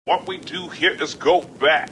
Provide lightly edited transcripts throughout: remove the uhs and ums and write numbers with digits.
What we do here is go back.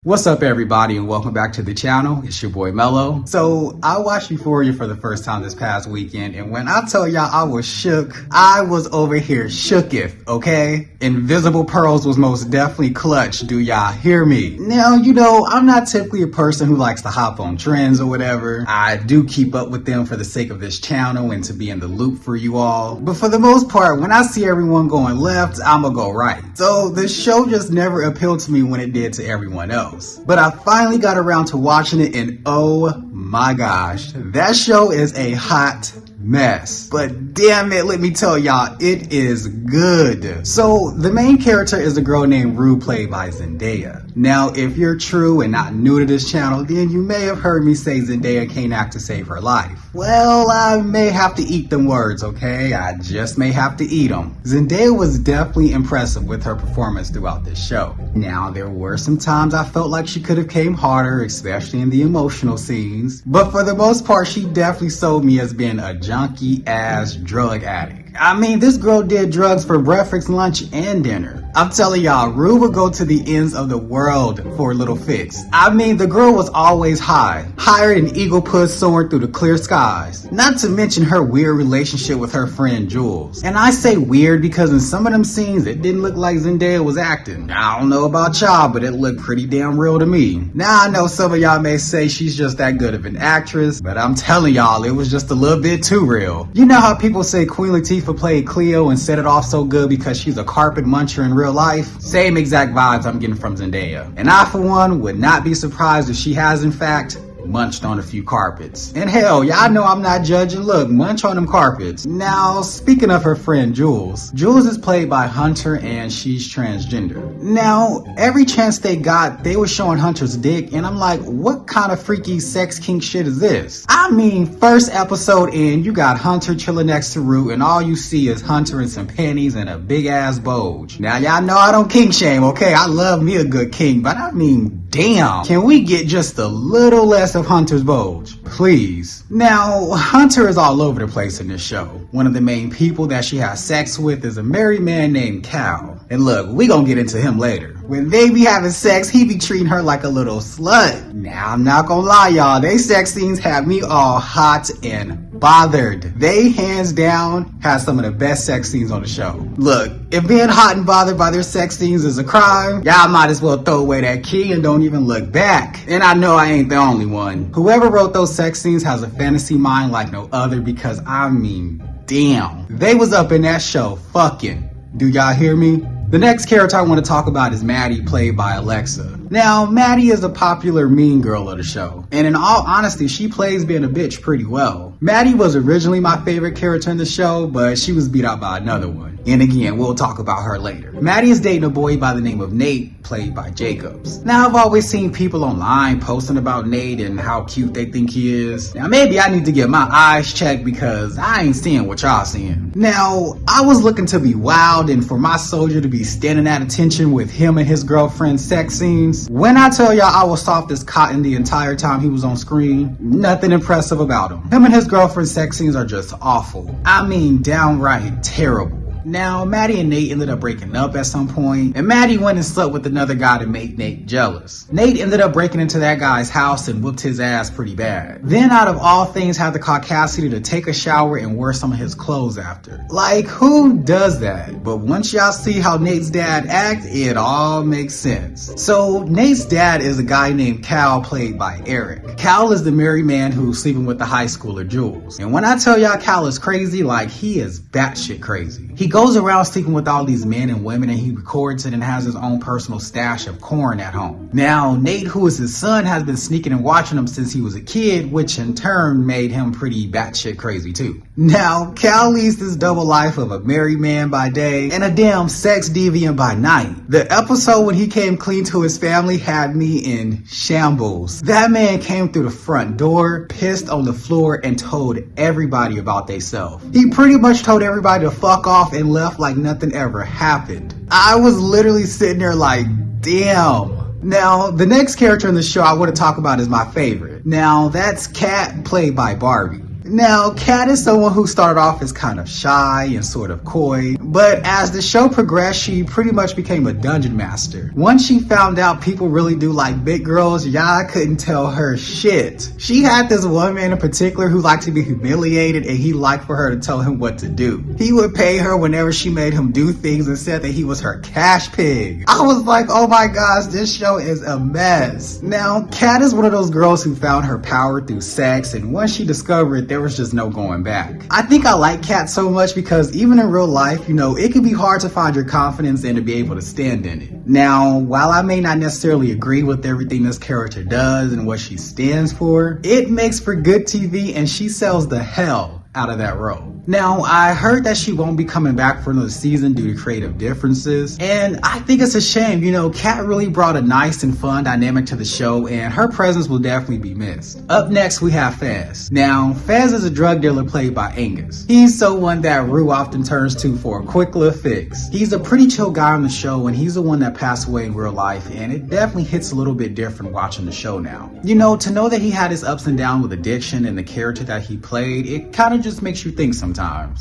What's up everybody and welcome back to the channel. It's your boy Mello. So I watched Euphoria for the first time this past weekend, and when I tell y'all I was shook, I was over here shooketh, okay? Invisible Pearls was most definitely clutch, do y'all hear me? Now, you know, I'm not typically a person who likes to hop on trends or whatever. I do keep up with them for the sake of this channel and to be in the loop for you all. But for the most part, when I see everyone going left, I'ma go right. So the show just never appealed to me when it did to everyone else. But I finally got around to watching it, and oh my gosh, that show is a hot mess. But damn it, let me tell y'all, it is good. So the main character is a girl named Rue, played by Zendaya. Now, if you're true and not new to this channel, then you may have heard me say Zendaya can't act to save her life. Well, I may have to eat them words, okay? I just may have to eat them. Zendaya was definitely impressive with her performance throughout this show. Now, there were some times I felt like she could have came harder, especially in the emotional scenes. But for the most part, she definitely sold me as being a junkie-ass drug addict. I mean, this girl did drugs for breakfast, lunch, and dinner. I'm telling y'all, Rue would go to the ends of the world for a little fix. I mean, the girl was always high, higher than eagle puss soaring through the clear skies. Not to mention her weird relationship with her friend Jules. And I say weird because in some of them scenes, it didn't look like Zendaya was acting. I don't know about y'all, but it looked pretty damn real to me. Now, I know some of y'all may say she's just that good of an actress, but I'm telling y'all, it was just a little bit too real. You know how people say Queen Latifah played Cleo and set it off so good because she's a carpet muncher in real life? Same exact vibes I'm getting from Zendaya. And I, for one, would not be surprised if she has, in fact, munched on a few carpets. And hell, y'all know I'm not judging. Look, munch on them carpets. Now, speaking of her friend Jules, Jules is played by Hunter and she's transgender. Now, every chance they got, they were showing Hunter's dick, and I'm like, what kind of freaky sex kink shit is this? I mean, first episode in, you got Hunter chilling next to Rue, and all you see is Hunter in some panties and a big ass bulge. Now, y'all know I don't kink shame, okay? I love me a good kink, but I mean, damn, can we get just a little less of Hunter's bulge, please? Now, Hunter is all over the place in this show. One of the main people that she has sex with is a married man named Cal. And look, we gonna get into him later. When they be having sex, he be treating her like a little slut. Now, I'm not gonna lie, y'all, they sex scenes have me all hot and bothered. They, hands down, have some of the best sex scenes on the show. Look, if being hot and bothered by their sex scenes is a crime, y'all might as well throw away that key and don't even look back. And I know I ain't the only one. Whoever wrote those sex scenes has a fantasy mind like no other, because I mean, damn. They was up in that show fucking. Do y'all hear me? The next character I want to talk about is Maddie, played by Alexa. Now, Maddie is a popular mean girl of the show, and in all honesty, she plays being a bitch pretty well. Maddie was originally my favorite character in the show, but she was beat out by another one. And again, we'll talk about her later. Maddie is dating a boy by the name of Nate, played by Jacobs. Now, I've always seen people online posting about Nate and how cute they think he is. Now, maybe I need to get my eyes checked because I ain't seeing what y'all seeing. Now, I was looking to be wild and for my soldier to be standing at attention with him and his girlfriend's sex scenes. When I tell y'all I was soft as cotton the entire time he was on screen, nothing impressive about him. Him and his girlfriend's sex scenes are just awful. I mean, downright terrible. Now, Maddie and Nate ended up breaking up at some point, and Maddie went and slept with another guy to make Nate jealous. Nate ended up breaking into that guy's house and whooped his ass pretty bad. Then, out of all things, had the caucasity to take a shower and wear some of his clothes after. Like, who does that? But once y'all see how Nate's dad act, it all makes sense. So, Nate's dad is a guy named Cal, played by Eric. Cal is the married man who's sleeping with the high schooler Jules. And when I tell y'all Cal is crazy, like, he is batshit crazy. He goes around sleeping with all these men and women, and he records it and has his own personal stash of corn at home. Now, Nate, who is his son, has been sneaking and watching him since he was a kid, which in turn made him pretty batshit crazy too. Now, Cal leads this double life of a married man by day and a damn sex deviant by night. The episode when he came clean to his family had me in shambles. That man came through the front door, pissed on the floor, and told everybody about theyself. He pretty much told everybody to fuck off and left like nothing ever happened. I was literally sitting there like, damn. Now, the next character in the show I want to talk about is my favorite. Now, that's Kat, played by Barbie. Now, Kat is someone who started off as kind of shy and sort of coy, but as the show progressed, she pretty much became a dungeon master. Once she found out people really do like big girls, y'all couldn't tell her shit. She had this one man in particular who liked to be humiliated, and he liked for her to tell him what to do. He would pay her whenever she made him do things and said that he was her cash pig. I was like, oh my gosh, this show is a mess. Now, Kat is one of those girls who found her power through sex, and once she discovered it, there was just no going back. I think I like Kat so much because even in real life, you know, it can be hard to find your confidence and to be able to stand in it. Now, while I may not necessarily agree with everything this character does and what she stands for, it makes for good TV, and she sells the hell out of that role. Now, I heard that she won't be coming back for another season due to creative differences, and I think it's a shame. You know, Kat really brought a nice and fun dynamic to the show, and her presence will definitely be missed. Up next, we have Fez. Now, Fez is a drug dealer played by Angus. He's someone that Rue often turns to for a quick little fix. He's a pretty chill guy on the show, and he's the one that passed away in real life, and it definitely hits a little bit different watching the show now. You know, to know that he had his ups and downs with addiction and the character that he played, it kind of just makes you think sometimes.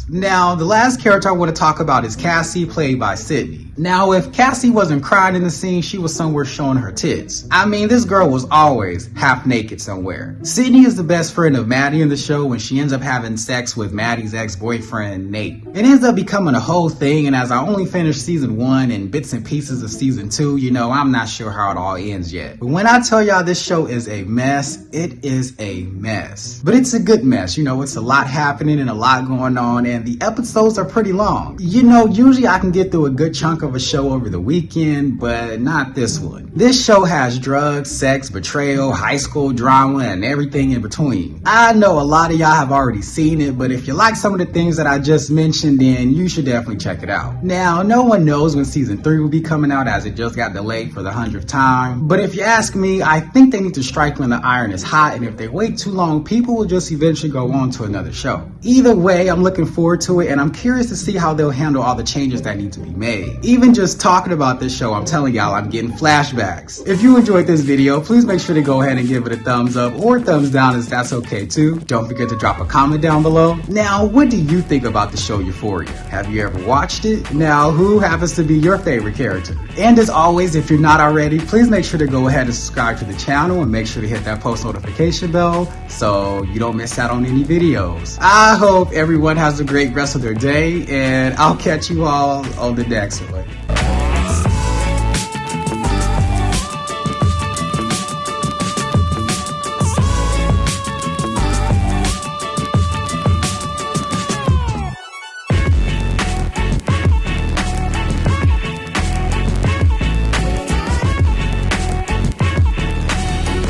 Now, the last character I want to talk about is Cassie, played by Sydney. Now, if Cassie wasn't crying in the scene, she was somewhere showing her tits. I mean, this girl was always half naked somewhere. Sydney is the best friend of Maddie in the show when she ends up having sex with Maddie's ex-boyfriend, Nate. It ends up becoming a whole thing, and as I only finished season 1 and bits and pieces of season 2, you know, I'm not sure how it all ends yet. But when I tell y'all this show is a mess, it is a mess. But it's a good mess. You know, it's a lot happening and a lot going on, and the episodes are pretty long. You know, usually I can get through a good chunk of a show over the weekend, but not this one. This show has drugs, sex, betrayal, high school drama, and everything in between. I know a lot of y'all have already seen it, but if you like some of the things that I just mentioned, then you should definitely check it out. Now, no one knows when season 3 will be coming out, as it just got delayed for the 100th time, but if you ask me, I think they need to strike when the iron is hot, and if they wait too long, people will just eventually go on to another show. Either way, I'm looking forward to it, and I'm curious to see how they'll handle all the changes that need to be made. Even just talking about this show, I'm telling y'all, I'm getting flashbacks. If you enjoyed this video, please make sure to go ahead and give it a thumbs up or thumbs down, as that's okay too. Don't forget to drop a comment down below. Now, what do you think about the show Euphoria? Have you ever watched it? Now, who happens to be your favorite character? And as always, if you're not already, please make sure to go ahead and subscribe to the channel and make sure to hit that post notification bell so you don't miss out on any videos. I hope everyone has a great rest of their day, and I'll catch you all on the next one.